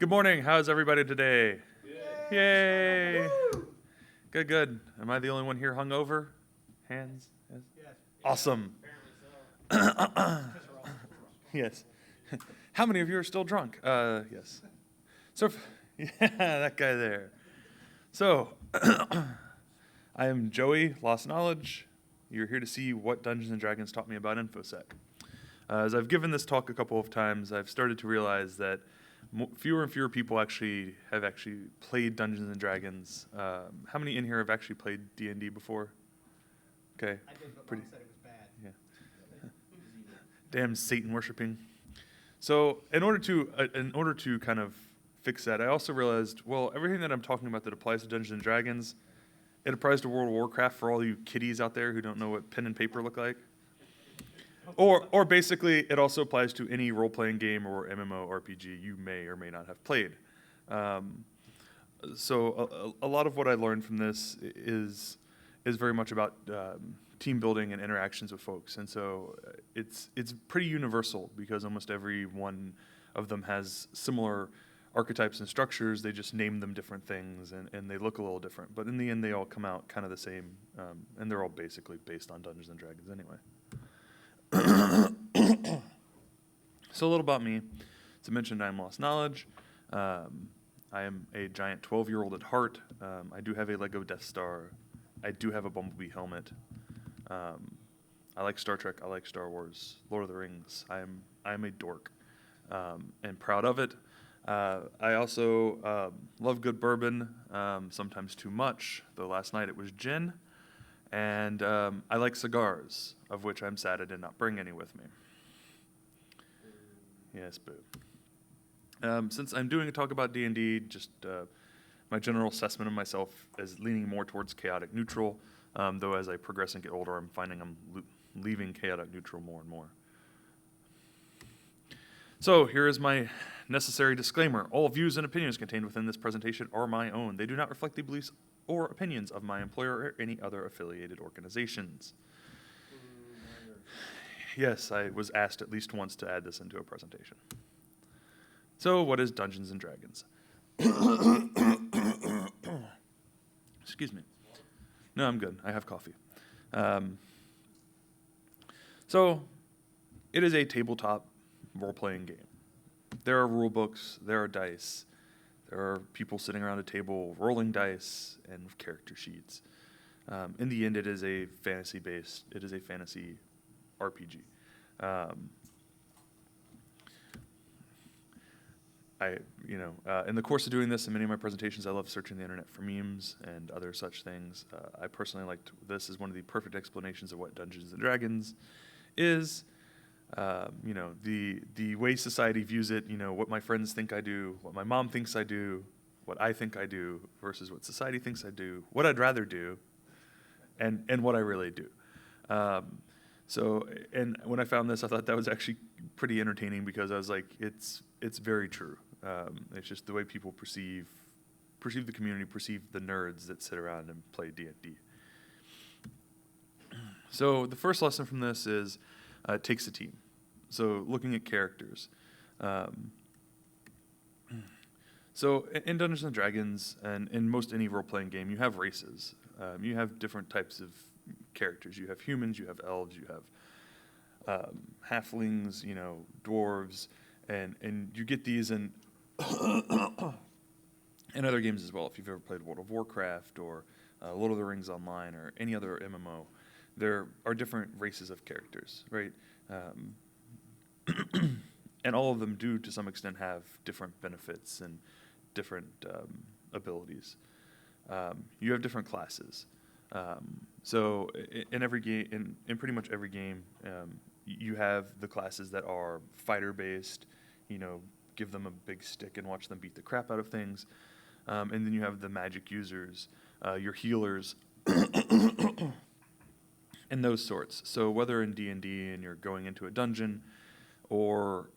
Good morning. How's everybody today? Yay! Good, good. Am I the only one here hungover? Hands? Yes. Awesome. Yes. How many of you are still drunk? Yes. So, yeah, that guy there. So, I am Joey, Lost Knowledge. You're here to see what Dungeons & Dragons taught me about InfoSec. As I've given this talk a couple of times, I've started to realize that fewer and fewer people have played Dungeons & Dragons. How many in here have actually played D&D before? Okay. I did, but pretty. Mom said it was bad. Yeah. Damn Satan worshiping. So in order to kind of fix that, I also realized, well, everything that I'm talking about that applies to Dungeons & Dragons, it applies to World of Warcraft for all you kiddies out there who don't know what pen and paper look like. Or basically, it also applies to any role-playing game or MMORPG you may or may not have played. So a lot of what I learned from this is very much about team building and interactions with folks. And so it's pretty universal because almost every one of them has similar archetypes and structures. They just name them different things, and they look a little different. But in the end, they all come out kind of the same, and they're all basically based on Dungeons & Dragons anyway. So a little about me. As I mentioned, I'm Lost Knowledge. I am a giant 12-year-old at heart. I do have a Lego Death Star. I do have a Bumblebee helmet. I like Star Trek. I like Star Wars. Lord of the Rings. I am a dork, and proud of it. I also love good bourbon, sometimes too much, though last night it was gin. And I like cigars, of which I'm sad I did not bring any with me. Yes, boo. Since I'm doing a talk about D&D, just my general assessment of myself is leaning more towards chaotic neutral, though as I progress and get older, I'm finding I'm leaving chaotic neutral more and more. So here is my necessary disclaimer. All views and opinions contained within this presentation are my own. They do not reflect the beliefs or opinions of my employer or any other affiliated organizations. Yes, I was asked at least once to add this into a presentation. So, what is Dungeons & Dragons? Excuse me. No, I'm good. I have coffee. So, it is a tabletop role-playing game. There are rule books, there are dice, there are people sitting around a table rolling dice and character sheets. In the end, it is a fantasy RPG. In the course of doing this, in many of my presentations, I love searching the internet for memes and other such things. I personally liked this as one of the perfect explanations of what Dungeons & Dragons is. The way society views it, what my friends think I do, what my mom thinks I do, what I think I do versus what society thinks I do, what I'd rather do, and what I really do. And when I found this, I thought that was actually pretty entertaining because I was like, it's very true. It's just the way people perceive the community, perceive the nerds that sit around and play D&D. So the first lesson from this is it takes a team. So looking at characters. So in Dungeons & Dragons and in most any role-playing game, you have races. You have different types of characters. You have humans, you have elves, you have halflings, dwarves, and you get these in in other games as well. If you've ever played World of Warcraft or Lord of the Rings Online or any other MMO, there are different races of characters, right? And all of them do, to some extent, have different benefits and different abilities. You have different classes. So in every game, in pretty much every game, you have the classes that are fighter-based. Give them a big stick and watch them beat the crap out of things. And then you have the magic users, your healers, and those sorts. So whether in D&D and you're going into a dungeon, or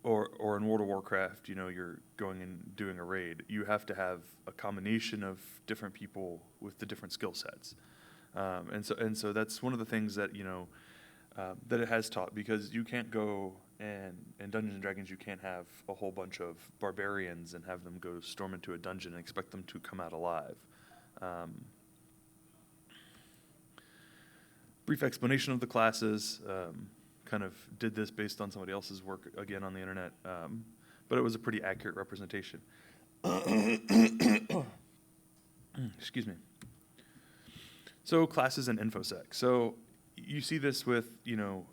in World of Warcraft, you're going and doing a raid, you have to have a combination of different people with the different skill sets. And so that's one of the things that that it has taught, because you can't go And in Dungeons and Dragons, you can't have a whole bunch of barbarians and have them go storm into a dungeon and expect them to come out alive. Brief explanation of the classes. Kind of did this based on somebody else's work, again, on the internet. But it was a pretty accurate representation. Excuse me. So classes in InfoSec. So you see this with, you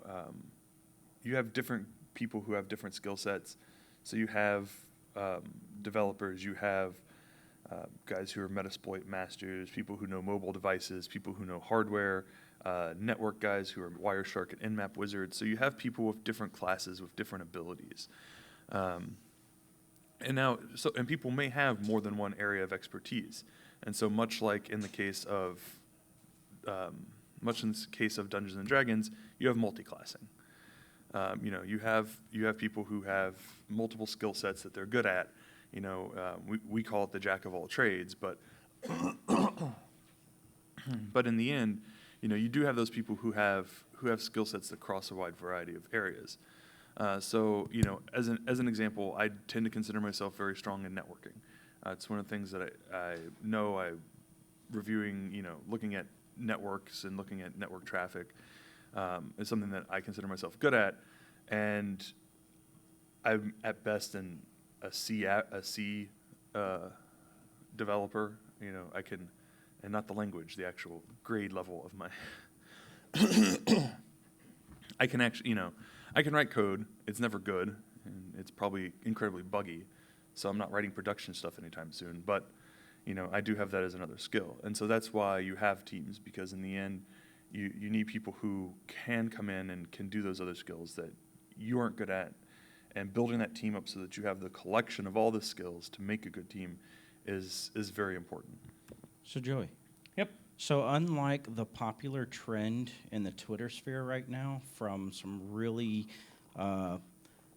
have different people who have different skill sets. So you have developers, you have guys who are Metasploit masters, people who know mobile devices, people who know hardware, network guys who are Wireshark and Nmap wizards. So you have people with different classes with different abilities. And people may have more than one area of expertise. And so much in the case of Dungeons and Dragons, you have multi-classing. You have people who have multiple skill sets that they're good at. We call it the jack of all trades, but but in the end, you do have those people who have skill sets that cross a wide variety of areas. So as an example, I tend to consider myself very strong in networking. It's one of the things that I reviewing, looking at networks and looking at network traffic is something that I consider myself good at, and I'm at best in a C developer. I can, and not the language, the actual grade level of my. I can actually, I can write code. It's never good, and it's probably incredibly buggy. So I'm not writing production stuff anytime soon. But, I do have that as another skill. And so that's why you have teams, because in the end, you need people who can come in and can do those other skills that you aren't good at. And building that team up so that you have the collection of all the skills to make a good team is very important. So, Joey. Yep. So unlike the popular trend in the Twitter sphere right now from some really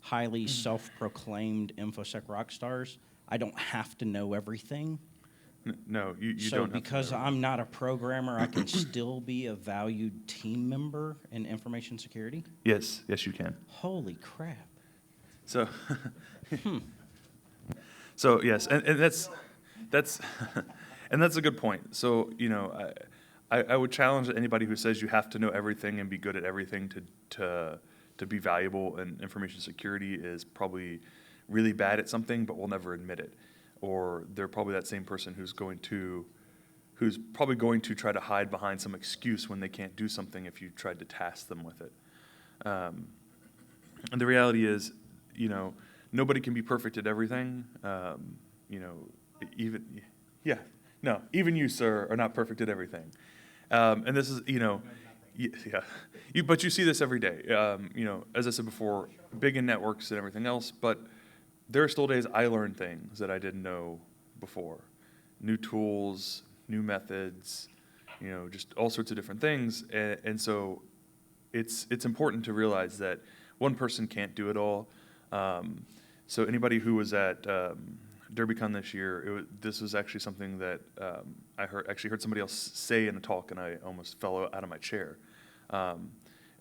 highly self-proclaimed InfoSec rock stars, I don't have to know everything. No, you don't have to know. So because I'm not a programmer, I can still be a valued team member in information security? Yes, you can. Holy crap. So, so yes, and that's and that's a good point. So, I would challenge anybody who says you have to know everything and be good at everything to be valuable in information security is probably really bad at something but will never admit it. Or they're probably that same person who's probably going to try to hide behind some excuse when they can't do something if you tried to task them with it. And the reality is, nobody can be perfect at everything. Even you, sir, are not perfect at everything. And this is, but you see this every day. As I said before, big in networks and everything else, but there are still days I learn things that I didn't know before. New tools, new methods, just all sorts of different things. And so it's important to realize that one person can't do it all. So anybody who was at DerbyCon this year, this was actually something that I heard somebody else say in a talk, and I almost fell out of my chair. And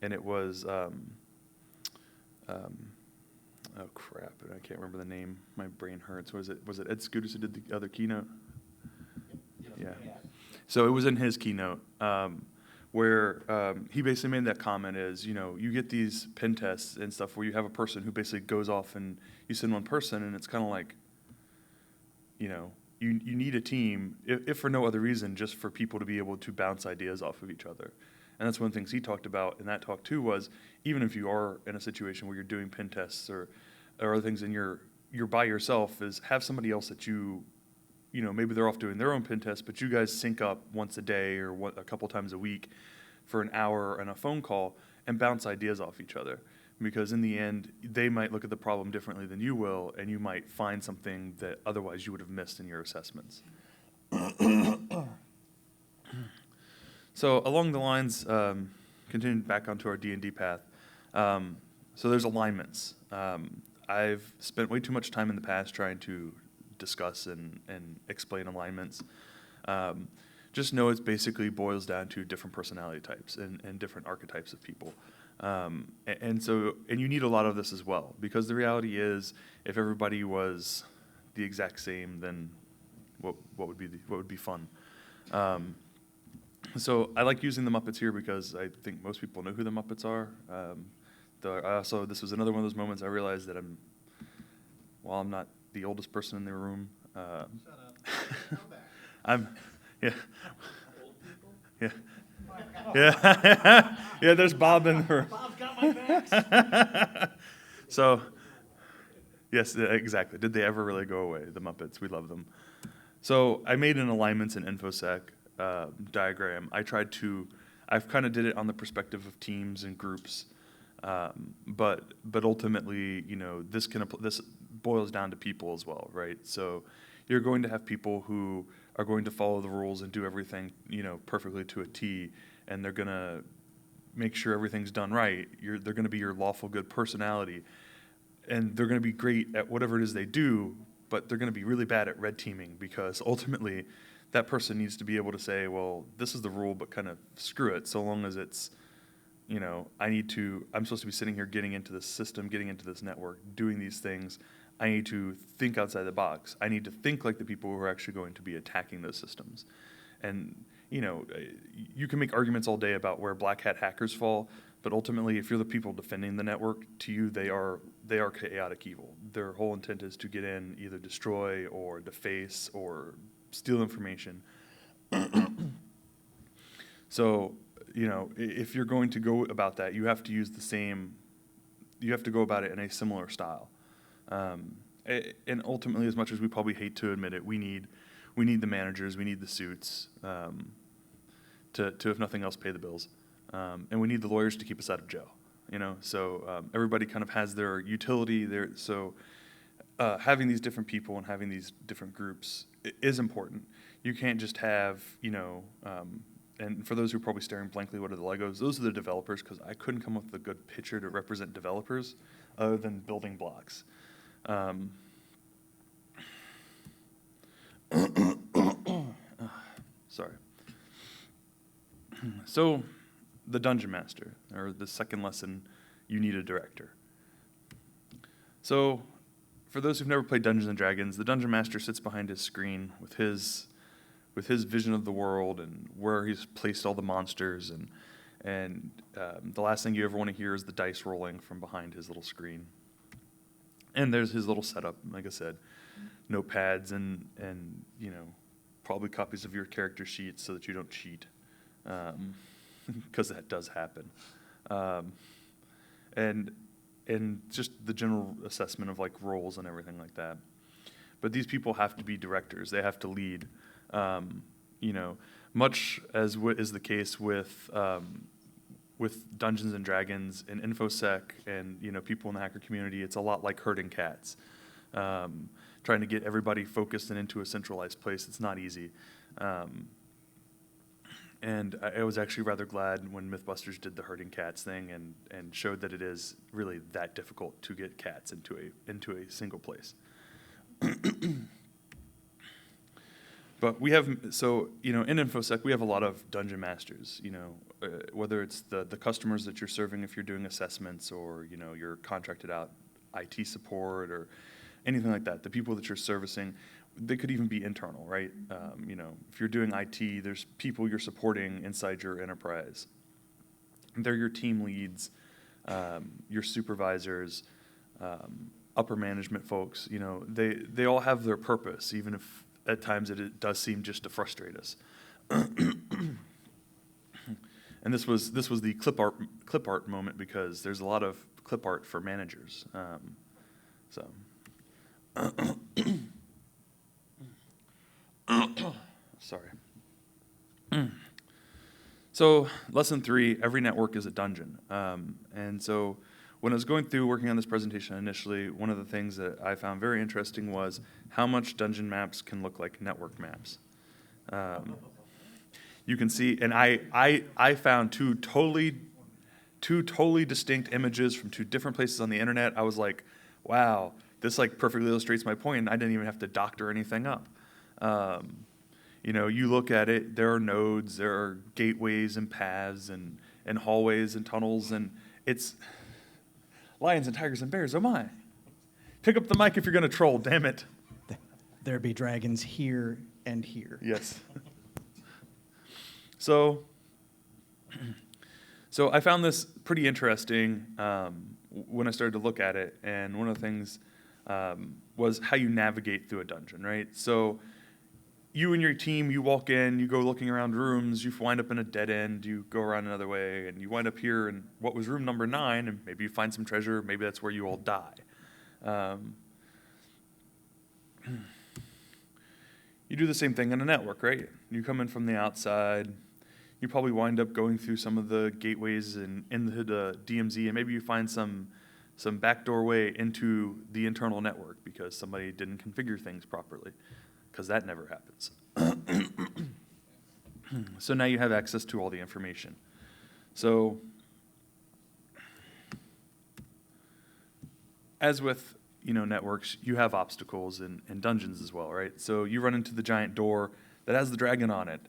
it was, oh crap, I can't remember the name. My brain hurts. Was it Ed Scudis who did the other keynote? Yeah. So it was in his keynote where he basically made that comment is, you get these pen tests and stuff where you have a person who basically goes off and you send one person, and it's kind of like, you need a team, if for no other reason, just for people to be able to bounce ideas off of each other. And that's one of the things he talked about in that talk too, was even if you are in a situation where you're doing pen tests or other things and you're by yourself, is have somebody else that maybe they're off doing their own pen test, but you guys sync up once a day or a couple times a week for an hour on a phone call and bounce ideas off each other. Because in the end, they might look at the problem differently than you will, and you might find something that otherwise you would have missed in your assessments. So along the lines, continuing back onto our D&D path, so there's alignments. I've spent way too much time in the past trying to discuss and explain alignments. Just know it basically boils down to different personality types and different archetypes of people. And you need a lot of this as well, because the reality is, if everybody was the exact same, then what would be fun? So I like using the Muppets here because I think most people know who the Muppets are. This was another one of those moments I realized that while I'm not the oldest person in the room, Shut up. yeah. Yeah. Yeah. Yeah, there's Bob in the room. Bob's got my back. So, yes, exactly. Did they ever really go away? The Muppets, we love them. So I made an alignments and InfoSec diagram. I've kind of did it on the perspective of teams and groups, but ultimately, this boils down to people as well, right? So you're going to have people who are going to follow the rules and do everything, perfectly to a T, and they're going to make sure everything's done right. They're going to be your lawful good personality, and they're going to be great at whatever it is they do, but they're going to be really bad at red teaming, because ultimately that person needs to be able to say, well, this is the rule, but kind of screw it, so long as it's, I'm supposed to be sitting here getting into this system, getting into this network, doing these things. I need to think outside the box. I need to think like the people who are actually going to be attacking those systems. And, you can make arguments all day about where black hat hackers fall, but ultimately, if you're the people defending the network, to you, they are chaotic evil. Their whole intent is to get in, either destroy or deface or steal information. So, if you're going to go about that, you have to go about it in a similar style. And ultimately, as much as we probably hate to admit it, we need the managers, we need the suits, to if nothing else, pay the bills. And we need the lawyers to keep us out of jail, So everybody kind of has their utility there. So having these different people and having these different groups is important. You can't just have, and for those who are probably staring blankly, what are the Legos? Those are the developers, because I couldn't come up with a good picture to represent developers other than building blocks. Sorry. So, the Dungeon Master, or the second lesson, you need a director. So, for those who've never played Dungeons and Dragons, the Dungeon Master sits behind his screen with his vision of the world and where he's placed all the monsters, and the last thing you ever want to hear is the dice rolling from behind his little screen. And there's his little setup, like I said, notepads and probably copies of your character sheets so that you don't cheat, because that does happen. And just the general assessment of like roles and everything like that. But these people have to be directors. They have to lead. Much as what is the case with Dungeons and Dragons and InfoSec and people in the hacker community, it's a lot like herding cats. Trying to get everybody focused and into a centralized place, it's not easy. And I was actually rather glad when Mythbusters did the herding cats thing and showed that it is really that difficult to get cats into a single place. But we have, in InfoSec, we have a lot of dungeon masters, whether it's the customers that you're serving if you're doing assessments, or, you're contracted out IT support or anything like that. The people that you're servicing, they could even be internal, right? If you're doing IT, there's people you're supporting inside your enterprise. They're your team leads, your supervisors, upper management folks. They all have their purpose, even if at times it does seem just to frustrate us. And this was the clip art moment, because there's a lot of clip art for managers. Sorry. So lesson 3, every network is a dungeon. And so when I was going through working on this presentation initially, one of the things that I found very interesting was how much dungeon maps can look like network maps. You can see, and I found two totally distinct images from 2 different places on the internet. I was like, wow, this like perfectly illustrates my point, and I didn't even have to doctor anything up. You look at it, there are nodes, there are gateways and paths and hallways and tunnels, and It's lions and tigers and bears, oh my. Pick up the mic if you're going to troll, damn it. There be dragons here and here. Yes. So I found this pretty interesting when I started to look at it, and one of the things was how you navigate through a dungeon, right? So you and your team, you walk in, you go looking around rooms, you wind up in a dead end, you go around another way, and you wind up here in what was room number 9, and maybe you find some treasure, maybe that's where you all die. You do the same thing in a network, right? You come in from the outside, you probably wind up going through some of the gateways and into the DMZ, and maybe you find some backdoor way into the internal network because somebody didn't configure things properly, because that never happens. So now you have access to all the information. So as with networks, you have obstacles in dungeons as well, right? So you run into the giant door that has the dragon on it,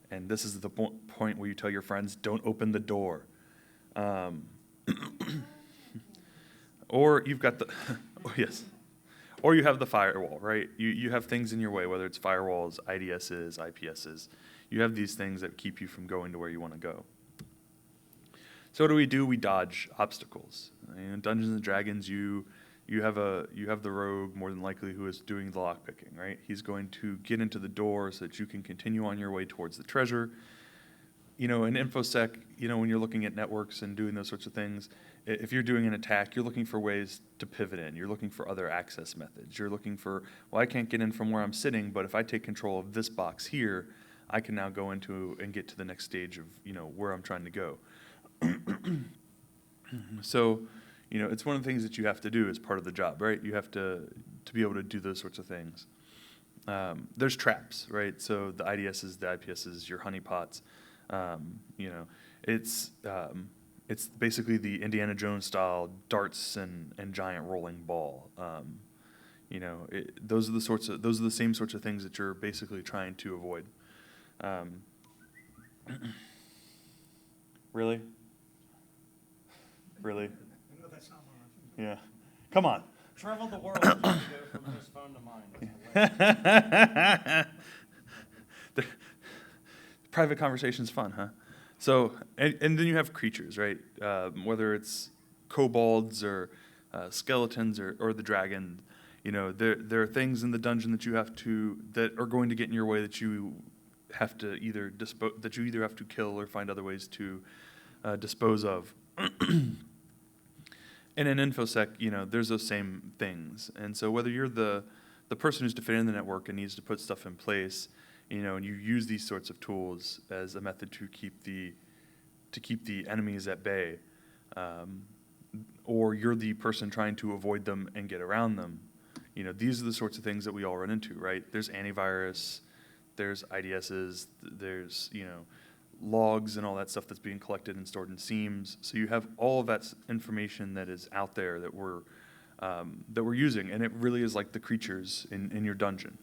and this is the point where you tell your friends, don't open the door. Or you've got the, oh yes, or you have the firewall, right? You have things in your way, whether it's firewalls, IDSs, IPSs. You have these things that keep you from going to where you want to go. So what do? We dodge obstacles. In Dungeons and Dragons, you have the rogue, more than likely, who is doing the lockpicking, right? He's going to get into the door so that you can continue on your way towards the treasure. In InfoSec, when you're looking at networks and doing those sorts of things, if you're doing an attack, you're looking for ways to pivot in. You're looking for other access methods. You're looking for, well, I can't get in from where I'm sitting, but if I take control of this box here, I can now go into and get to the next stage of, where I'm trying to go. So, it's one of the things that you have to do as part of the job, right? You have to be able to do those sorts of things. There's traps, right? So the IDSs, the IPSs, your honeypots. It's basically the Indiana Jones style darts and giant rolling ball. Those are the same sorts of things that you're basically trying to avoid. Really? Really? No, that's not one. Yeah. Come on. Travel the world and go from this phone to mine. The private conversation's fun, huh? So, and then you have creatures, right? Whether it's kobolds or skeletons or the dragon, there are things in the dungeon that are going to get in your way that you have to either have to kill or find other ways to dispose of. And in InfoSec, there's those same things. And so whether you're the person who's defending the network and needs to put stuff in place, and you use these sorts of tools as a method to keep the enemies at bay, or you're the person trying to avoid them and get around them, these are the sorts of things that we all run into, right? There's antivirus, there's IDSs, there's, logs and all that stuff that's being collected and stored in seams. So you have all of that information that is out there that we're using, and it really is like the creatures in your dungeon.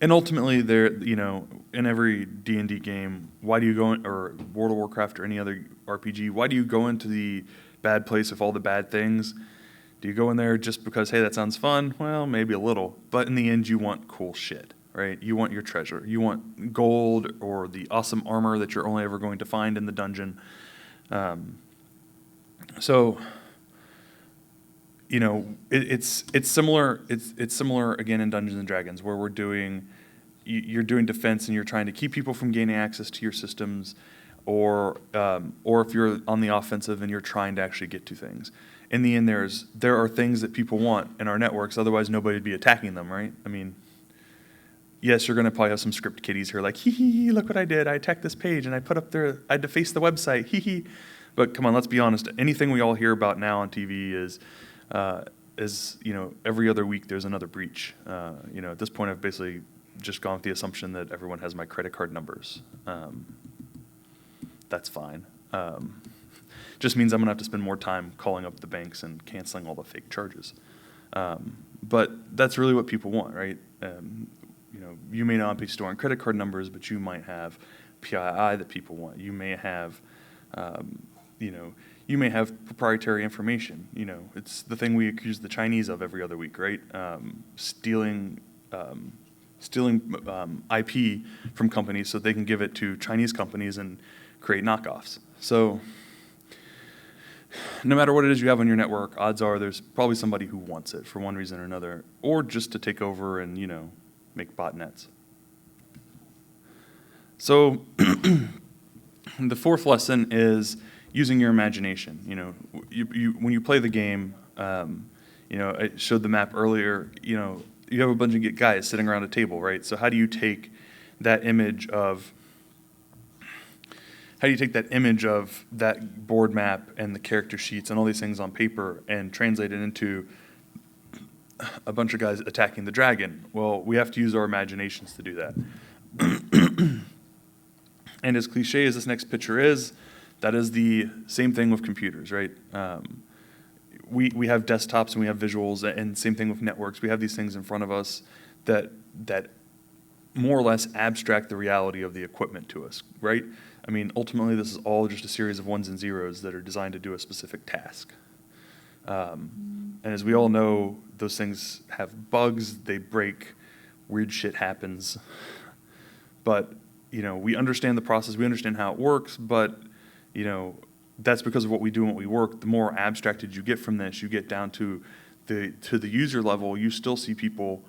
And ultimately, in every D&D game, why do you go in, or World of Warcraft or any other RPG, why do you go into the bad place with all the bad things? Do you go in there just because, hey, that sounds fun? Well, maybe a little, but in the end, you want cool shit. Right? You want your treasure. You want gold or the awesome armor that you're only ever going to find in the dungeon. So, it's similar. It's similar again in Dungeons and Dragons, where you're doing defense and you're trying to keep people from gaining access to your systems, or if you're on the offensive and you're trying to actually get to things. In the end, there are things that people want in our networks. Otherwise, nobody would be attacking them, right? I mean. Yes, you're going to probably have some script kiddies who are like, hee, look what I did. I attacked this page, and I had to face the website, hee. But come on, let's be honest. Anything we all hear about now on TV is every other week there's another breach. At this point, I've basically just gone with the assumption that everyone has my credit card numbers. That's fine. Just means I'm going to have to spend more time calling up the banks and canceling all the fake charges. But that's really what people want, right? You may not be storing credit card numbers, but you might have PII that people want. You may have You know, you may have proprietary information. You know, it's the thing we accuse the Chinese of every other week, right? Stealing IP from companies so they can give it to Chinese companies and create knockoffs. So no matter what it is you have on your network, odds are there's probably somebody who wants it for one reason or another, or just to take over and, you know, make botnets. So the fourth lesson is using your imagination. You know, when you play the game, you know, I showed the map earlier, you know, you have a bunch of guys sitting around a table, right? So how do you take that image of that board map and the character sheets and all these things on paper and translate it into a bunch of guys attacking the dragon? Well, we have to use our imaginations to do that. And as cliche as this next picture is, that is the same thing with computers, right? We have desktops and we have visuals, and same thing with networks. We have these things in front of us that more or less abstract the reality of the equipment to us, right? I mean, ultimately, this is all just a series of ones and zeros that are designed to do a specific task. And as we all know, those things have bugs, they break, weird shit happens. But, you know, we understand the process, we understand how it works, but, you know, that's because of what we do and what we work. The more abstracted you get from this, you get down to the user level, you still see people.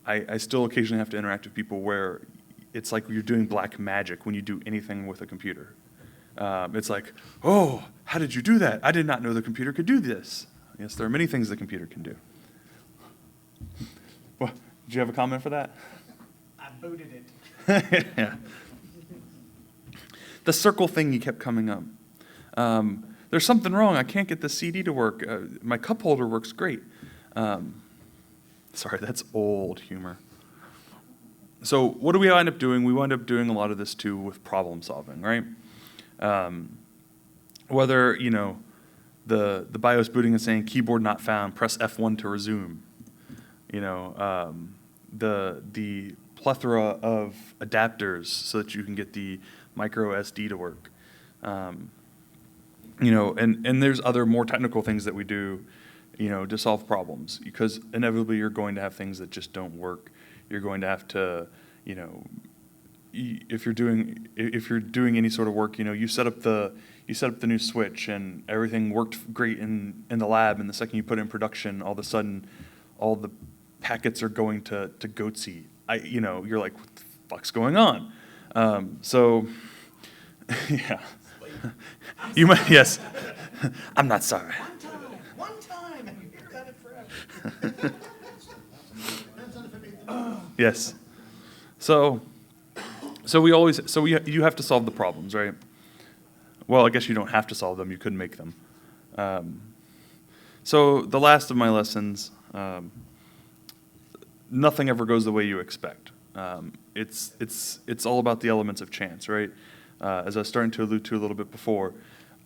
I still occasionally have to interact with people where it's like you're doing black magic when you do anything with a computer. It's like, oh, how did you do that? I did not know the computer could do this. Yes, there are many things the computer can do. Well, did you have a comment for that? I booted it. Yeah. The circle thingy kept coming up. There's something wrong. I can't get the CD to work. My cup holder works great. Sorry, that's old humor. So what do we wind up doing? We wind up doing a lot of this too with problem solving, right? Whether, you know, the BIOS booting and saying keyboard not found, press F1 to resume. You know, the plethora of adapters so that you can get the micro SD to work. You know, and there's other more technical things that we do, you know, to solve problems, because inevitably you're going to have things that just don't work. You're going to have to, you know, if you're doing any sort of work, you know, you set up the new switch and everything worked great in the lab, and the second you put it in production, all of a sudden all the packets are going to goatse. You know, you're like, what the fuck's going on? So yeah. You might, yes. I'm not sorry. One time, and you hear about it forever. Yes. So you have to solve the problems, right? Well, I guess you don't have to solve them. You could make them. So the last of my lessons, nothing ever goes the way you expect. It's all about the elements of chance, right? As I was starting to allude to a little bit before.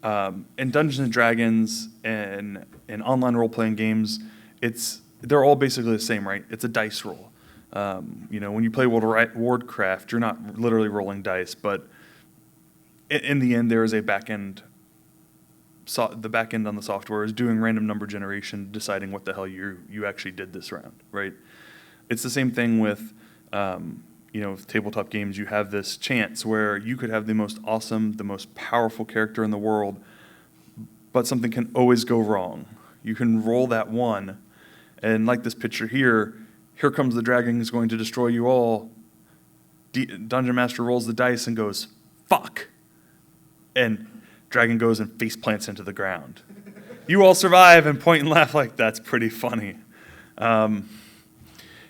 In Dungeons and Dragons and in online role-playing games, they're all basically the same, right? It's a dice roll. You know, when you play World of Warcraft, you're not literally rolling dice, but in the end, there is a back end. The back end on the software is doing random number generation, deciding what the hell you actually did this round, right? It's the same thing with, you know, with tabletop games. You have this chance where you could have the most awesome, the most powerful character in the world, but something can always go wrong. You can roll that one, and like this picture here comes the dragon who's going to destroy you all. Dungeon Master rolls the dice and goes, fuck. And dragon goes and face plants into the ground. You all survive and point and laugh like that's pretty funny.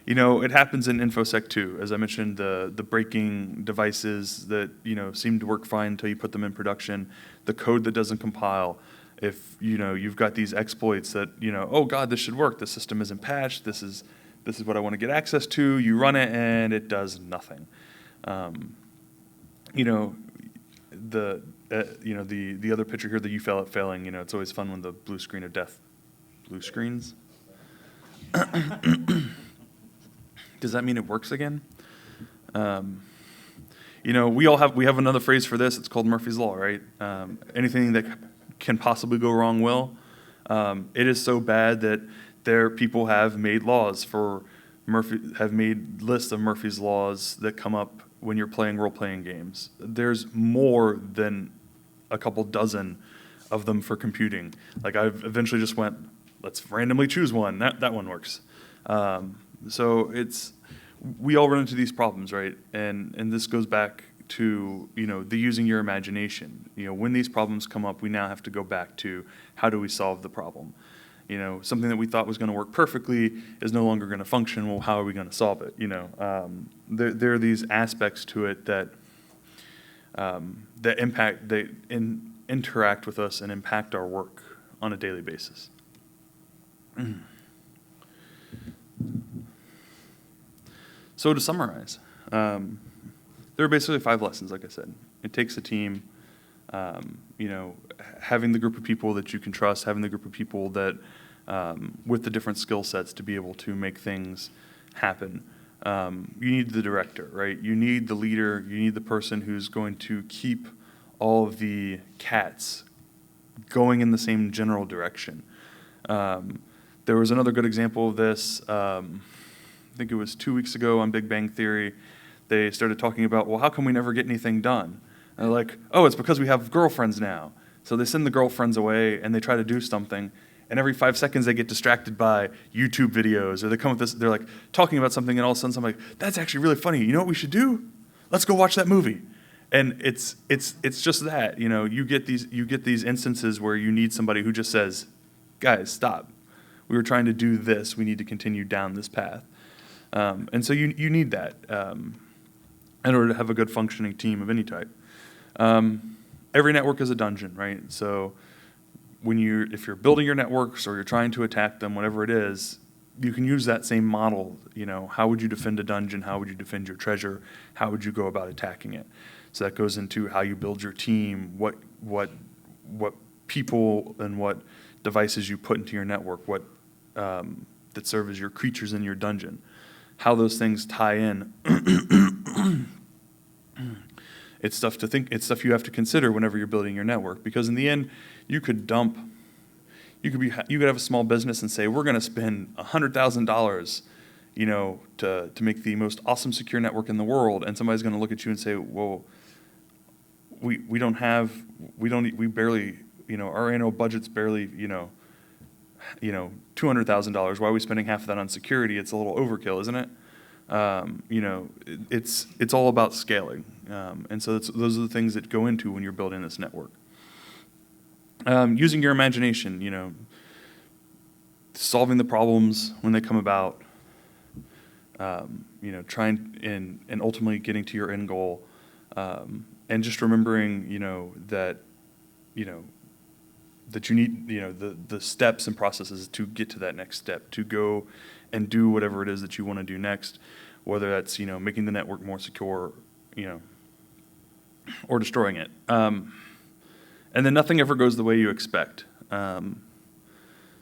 You know, it happens in InfoSec too. As I mentioned, the breaking devices that, you know, seem to work fine until you put them in production, the code that doesn't compile. If, you know, you've got these exploits that, you know, oh God, this should work. The system isn't patched. This is what I want to get access to. You run it and it does nothing. You know, the other picture here that you fell at failing, you know, it's always fun when the blue screen of death blue screens. Does that mean it works again? You we have another phrase for this. It's called Murphy's Law, right? Anything that can possibly go wrong will. It is so bad that people have made laws have made lists of Murphy's Laws that come up when you're playing role-playing games. There's more than a couple dozen of them for computing. Like I've eventually just went, let's randomly choose one. That one works. So we all run into these problems, right? And this goes back to, the using your imagination. When these problems come up, we now have to go back to how do we solve the problem? Something that we thought was going to work perfectly is no longer going to function. Well, how are we going to solve it? There are these aspects to it that interact with us and impact our work on a daily basis. So to summarize, there are basically 5 lessons, like I said. It takes a team, having the group of people that you can trust, having the group of people that, with the different skill sets to be able to make things happen. You need the director, right? You need the leader. You need the person who's going to keep all of the cats going in the same general direction. There was another good example of this. I think it was 2 weeks ago on Big Bang Theory. They started talking about, well, how come we never get anything done? And they're like, oh, it's because we have girlfriends now. So they send the girlfriends away and they try to do something. And every 5 seconds they get distracted by YouTube videos, or they come with this, they're like talking about something, and all of a sudden somebody's like, that's actually really funny. You know what we should do? Let's go watch that movie. And it's just that, you get these instances where you need somebody who just says, guys, stop. We were trying to do this. We need to continue down this path. And so you need that in order to have a good functioning team of any type. Every network is a dungeon, right? So if you're building your networks or you're trying to attack them, whatever it is, you can use that same model. How would you defend a dungeon? How would you defend your treasure? How would you go about attacking it? So that goes into how you build your team, what people and what devices you put into your network, what that serve as your creatures in your dungeon, how those things tie in. It's stuff you have to consider whenever you're building your network, because in the end, you could have a small business and say, we're going to spend $100,000, to make the most awesome secure network in the world, and somebody's going to look at you and say, well, we barely, our annual budget's barely, $200,000. Why are we spending half of that on security? It's a little overkill, isn't it? It's all about scaling. And so those are the things that go into when you're building this network. Using your imagination, solving the problems when they come about, trying and ultimately getting to your end goal, and just remembering, that you need, the steps and processes to get to that next step, to go and do whatever it is that you want to do next, whether that's, making the network more secure, or destroying it. And then nothing ever goes the way you expect.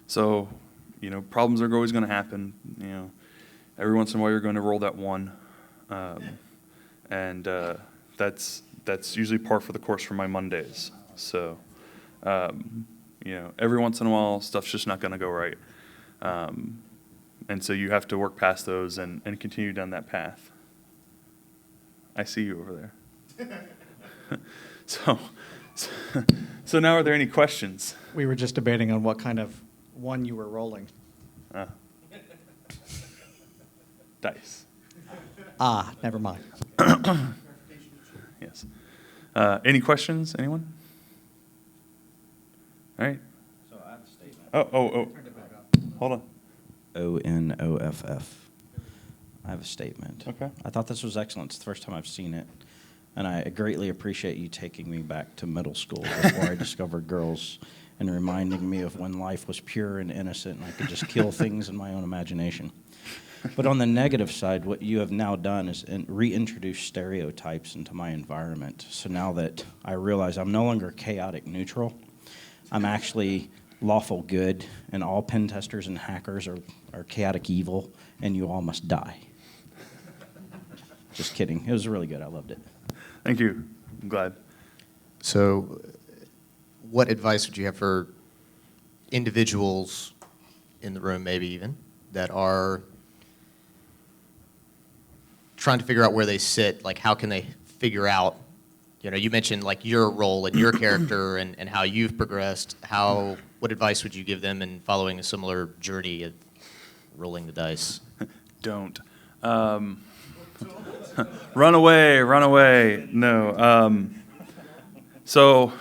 So, problems are always going to happen. Every once in a while you're going to roll that one. And that's usually par for the course for my Mondays. So, every once in a while stuff's just not going to go right. And so you have to work past those and continue down that path. I see you over there. So now, are there any questions? We were just debating on what kind of one you were rolling. Dice. Never mind. Yes. Any questions? Anyone? All right. So I have a statement. Oh. Hold on. ONOFF. I have a statement. Okay. I thought this was excellent. It's the first time I've seen it. And I greatly appreciate you taking me back to middle school before I discovered girls and reminding me of when life was pure and innocent and I could just kill things in my own imagination. But on the negative side, what you have now done is reintroduce stereotypes into my environment. So now that I realize I'm no longer chaotic neutral, I'm actually lawful good, and all pen testers and hackers are chaotic evil, and you all must die. Just kidding. It was really good. I loved it. Thank you. I'm glad. So, what advice would you have for individuals in the room, maybe even, that are trying to figure out where they sit? Like, how can they figure out, you mentioned like your role and your character and how you've progressed. What advice would you give them in following a similar journey of rolling the dice? Don't. Run away. No. So,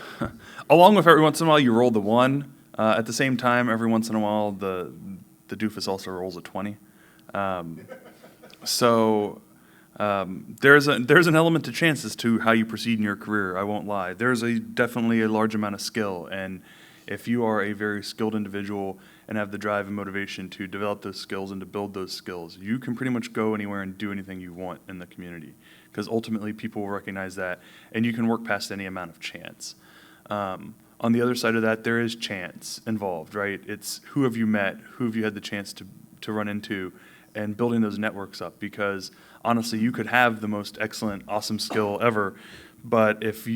along with every once in a while, you roll the 1. At the same time, every once in a while, the doofus also rolls a 20. There's an element to chance as to how you proceed in your career. I won't lie. There's definitely a large amount of skill, and if you are a very skilled individual and have the drive and motivation to develop those skills and to build those skills, you can pretty much go anywhere and do anything you want in the community, because ultimately people will recognize that, and you can work past any amount of chance. On the other side of that, there is chance involved, right? It's who have you met, who have you had the chance to run into, and building those networks up, because honestly, you could have the most excellent, awesome skill ever, but if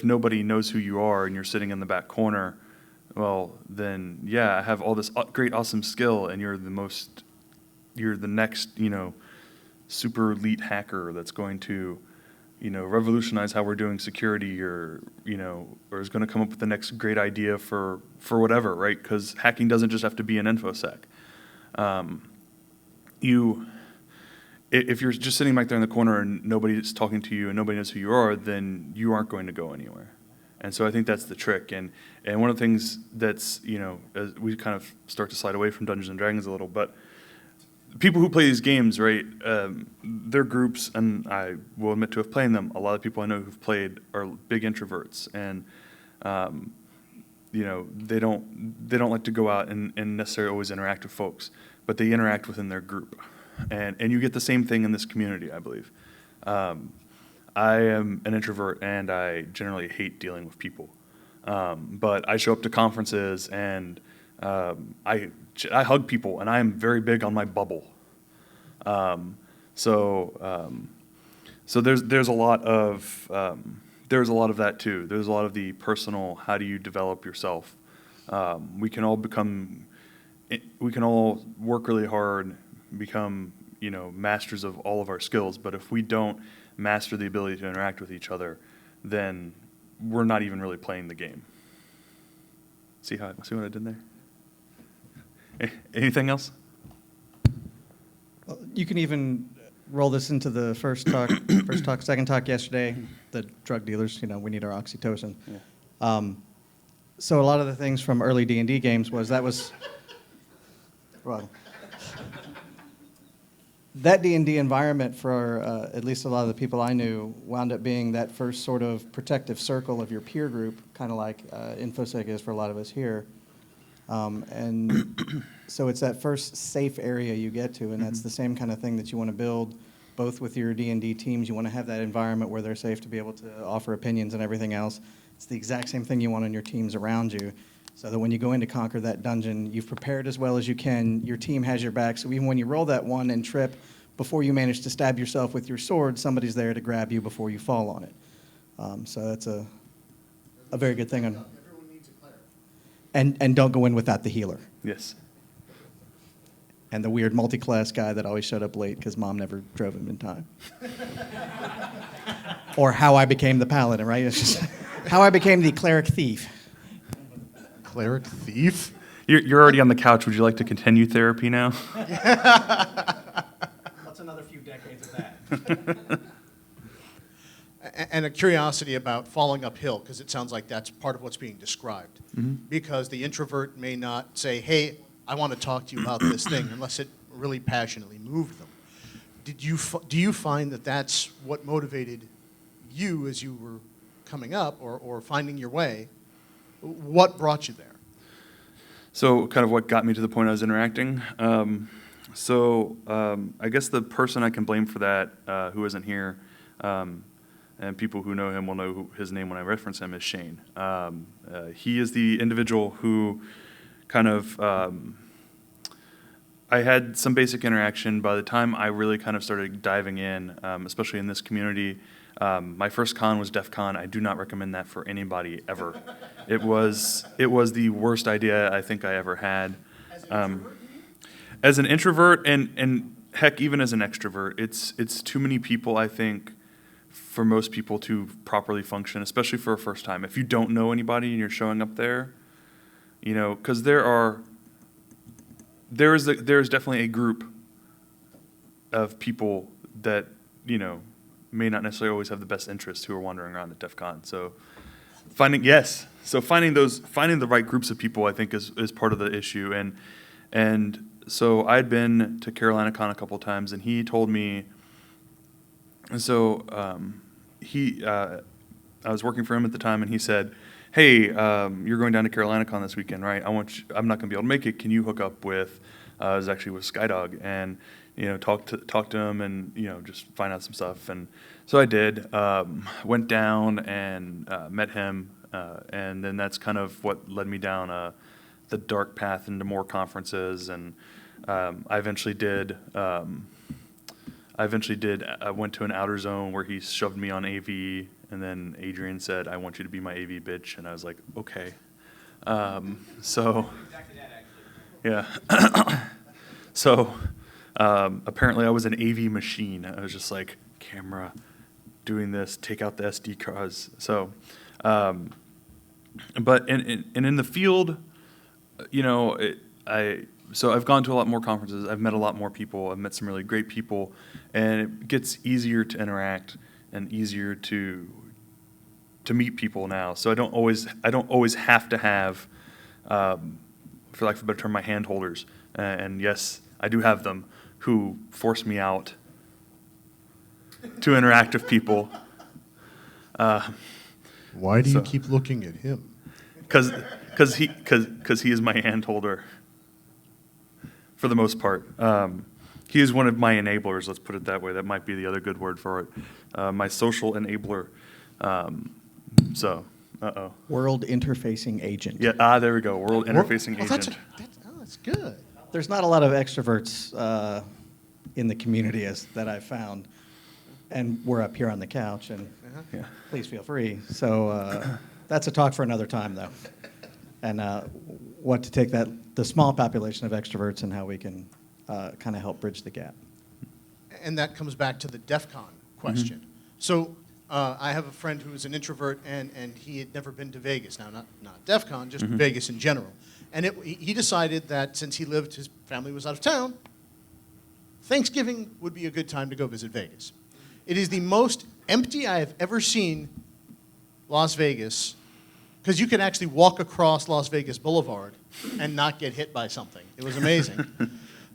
nobody knows who you are and you're sitting in the back corner, well, then yeah, I have all this great, awesome skill, and you're the next, super elite hacker that's going to, revolutionize how we're doing security, or is going to come up with the next great idea for whatever, right? Because hacking doesn't just have to be an InfoSec. If you're just sitting back there in the corner and nobody's talking to you and nobody knows who you are, then you aren't going to go anywhere. And so I think that's the trick. And one of the things that's, as we kind of start to slide away from Dungeons and Dragons a little, but people who play these games, right, they're groups, and I will admit to have played them. A lot of people I know who've played are big introverts, and they don't like to go out and necessarily always interact with folks, but they interact within their group. And you get the same thing in this community, I believe. I am an introvert, and I generally hate dealing with people. But I show up to conferences, and I hug people, and I am very big on my bubble. So there's a lot of that too. There's a lot of the personal. How do you develop yourself? We can all work really hard, become masters of all of our skills. But if we don't master the ability to interact with each other, then we're not even really playing the game. See what I did there? Anything else? Well, you can even roll this into the first talk, second talk yesterday. The drug dealers, we need our oxytocin. Yeah. So a lot of the things from early D&D games that D&D environment for at least a lot of the people I knew wound up being that first sort of protective circle of your peer group, kind of like InfoSec is for a lot of us here. And so it's that first safe area you get to, and that's the same kind of thing that you want to build both with your D&D teams. You want to have that environment where they're safe to be able to offer opinions and everything else. It's the exact same thing you want on your teams around you, so that when you go in to conquer that dungeon, you've prepared as well as you can. Your team has your back, so even when you roll that 1 and trip, before you manage to stab yourself with your sword, somebody's there to grab you before you fall on it. So that's a very good thing. Everyone needs a cleric. And don't go in without the healer. Yes. And the weird multi-class guy that always showed up late because mom never drove him in time. Or how I became the paladin, right? It's just how I became the cleric thief. Cleric thief? You're already on the couch. Would you like to continue therapy now? What's another few decades of that? And a curiosity about falling uphill, because it sounds like that's part of what's being described. Mm-hmm. Because the introvert may not say, hey, I want to talk to you about this thing, unless it really passionately moved them. Do you find that that's what motivated you as you were coming up or finding your way? What brought you there? So kind of what got me to the point I was interacting. I guess the person I can blame for that, who isn't here, and people who know him will know his name when I reference him, is Shane. He is the individual who kind of, I had some basic interaction. By the time I really kind of started diving in, especially in this community, My first con was DEF CON. I do not recommend that for anybody ever. It was the worst idea I think I ever had. As an introvert and heck, even as an extrovert, it's too many people, I think, for most people to properly function, especially for a first time. If you don't know anybody and you're showing up there, you know, because there is definitely a group of people that, you know, may not necessarily always have the best interests who are wandering around at DEF CON. So finding the right groups of people, I think, is part of the issue. And so I'd been to Carolina Con a couple times, and he told me, and so I was working for him at the time, and he said, hey, you're going down to Carolina Con this weekend, right? I'm not going to be able to make it. Can you hook up with, I was actually with SkyDog, and, you know, talk to him and, you know, just find out some stuff. And so I did, went down and met him, and then that's kind of what led me down the dark path into more conferences. And I went to an outer zone where he shoved me on AV, and then Adrian said, I want you to be my AV bitch. And I was like, okay. Yeah. So apparently I was an AV machine. I was just like, camera, doing this, take out the SD cards. So, but in the field, you know, so I've gone to a lot more conferences. I've met a lot more people. I've met some really great people, and it gets easier to interact and easier to meet people now. So I don't always have to have, for lack of a better term, my hand holders. And yes, I do have them who force me out to interact with people. Why do you keep looking at him? Because he is my hand holder. For the most part. He is one of my enablers, let's put it that way. That might be the other good word for it. My social enabler. World interfacing agent. Yeah, there we go, world interfacing agent. That's good. There's not a lot of extroverts in the community that I've found. And we're up here on the couch, and Yeah. please feel free. So that's a talk for another time, though. And what to take the small population of extroverts and how we can kind of help bridge the gap. And that comes back to the DEF CON question. So I have a friend who is an introvert, and he had never been to Vegas. Now, not DEF CON, just Vegas in general. And he decided that since his family was out of town, Thanksgiving would be a good time to go visit Vegas. It is the most empty I have ever seen Las Vegas, because you can actually walk across Las Vegas Boulevard and not get hit by something. It was amazing.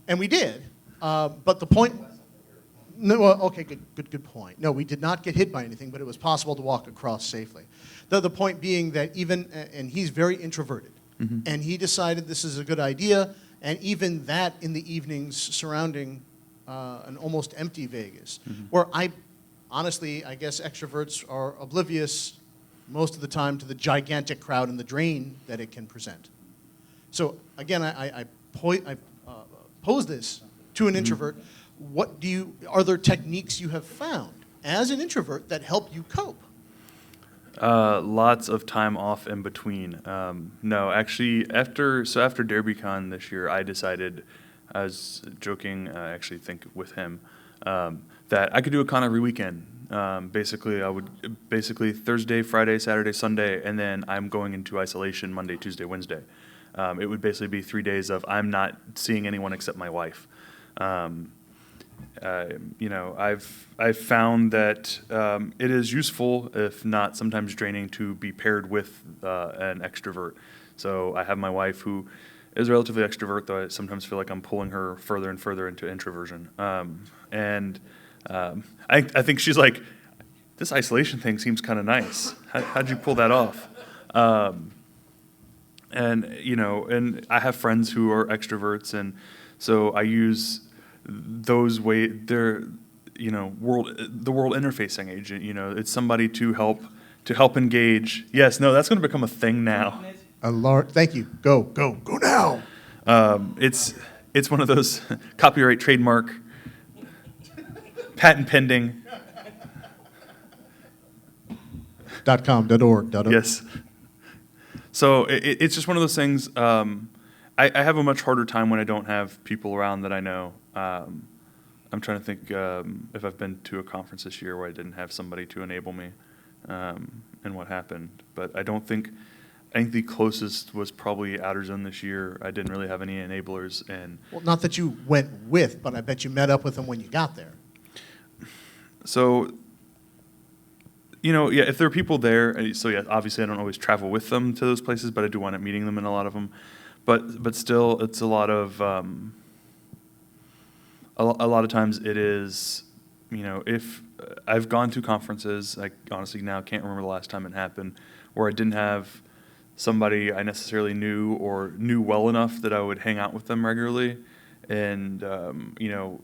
And we did. But the point... No, well, okay, good point. No, we did not get hit by anything, but it was possible to walk across safely. The point being that and he's very introverted, and he decided this is a good idea, and even that in the evenings surrounding an almost empty Vegas, where honestly, I guess extroverts are oblivious most of the time to the gigantic crowd and the drain that it can present. So again, I pose this to an introvert. Are there techniques you have found as an introvert that help you cope? Lots of time off in between. No, actually, after DerbyCon this year, I decided, I was joking, I actually think with him, that I could do a con every weekend. Basically Thursday, Friday, Saturday, Sunday, and then I'm going into isolation Monday, Tuesday, Wednesday. It would basically be 3 days of I'm not seeing anyone except my wife. You know, I've found that it is useful, if not sometimes draining, to be paired with an extrovert. So I have my wife who is relatively extrovert, though I sometimes feel like I'm pulling her further and further into introversion. I think she's like, this isolation thing seems kind of nice. How'd you pull that off? And you know, and I have friends who are extroverts, and so I use those they're, you know, the world interfacing agent. You know, it's somebody to help engage. Yes, no, that's going to become a thing now. Thank you. Go now. It's one of those copyright, trademark, patent pending. .com.org. Yes. So it's just one of those things. I have a much harder time when I don't have people around that I know. I'm trying to think if I've been to a conference this year where I didn't have somebody to enable me, and what happened. But I think the closest was probably Outer Zone this year. I didn't really have any enablers, and Well, not that you went with, but I bet you met up with them when you got there. so, yeah, if there are people there, so yeah, obviously I don't always travel with them to those places, but I do wind up meeting them in a lot of them. But still, it's a lot of a lot of times it is, if I've gone to conferences, I honestly now can't remember the last time it happened, where I didn't have somebody I necessarily knew or knew well enough that I would hang out with them regularly. And,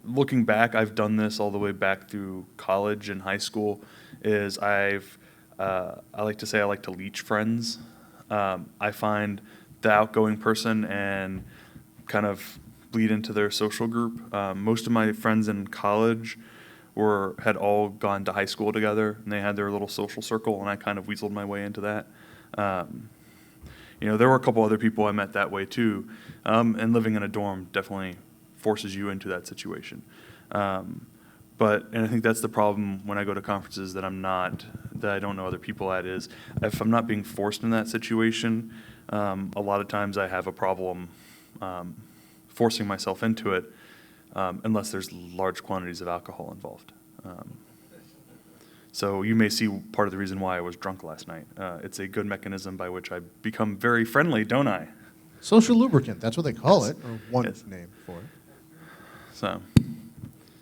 looking back, I've done this all the way back through college and high school, is I like to say I like to leech friends. I find the outgoing person and kind of bleed into their social group. Most of my friends in college had all gone to high school together, and they had their little social circle, and I kind of weaseled my way into that. There were a couple other people I met that way too, and living in a dorm definitely forces you into that situation. And I think that's the problem when I go to conferences that I don't know other people at, is if I'm not being forced in that situation, a lot of times I have a problem forcing myself into it, unless there's large quantities of alcohol involved. So you may see part of the reason why I was drunk last night. It's a good mechanism by which I become very friendly, don't I? Social lubricant, that's what they call it, or one Yes. name for it. So,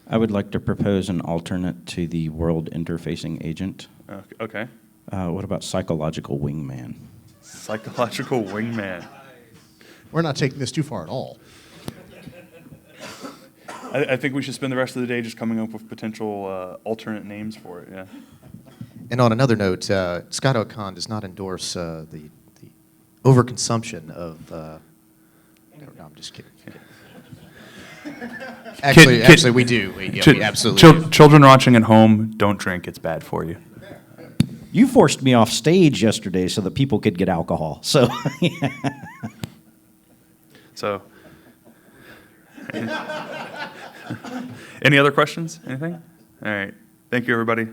I would like to propose an alternate to the world interfacing agent. okay. What about psychological wingman? Psychological wingman. We're not taking this too far at all. I think we should spend the rest of the day just coming up with potential alternate names for it, yeah. And on another note, SkyDogCon does not endorse the overconsumption of. No, I'm just kidding. Actually, we do. We absolutely do. Children watching at home, don't drink. It's bad for you. You forced me off stage yesterday so that people could get alcohol. So, So, any other questions? Anything? All right. Thank you, everybody.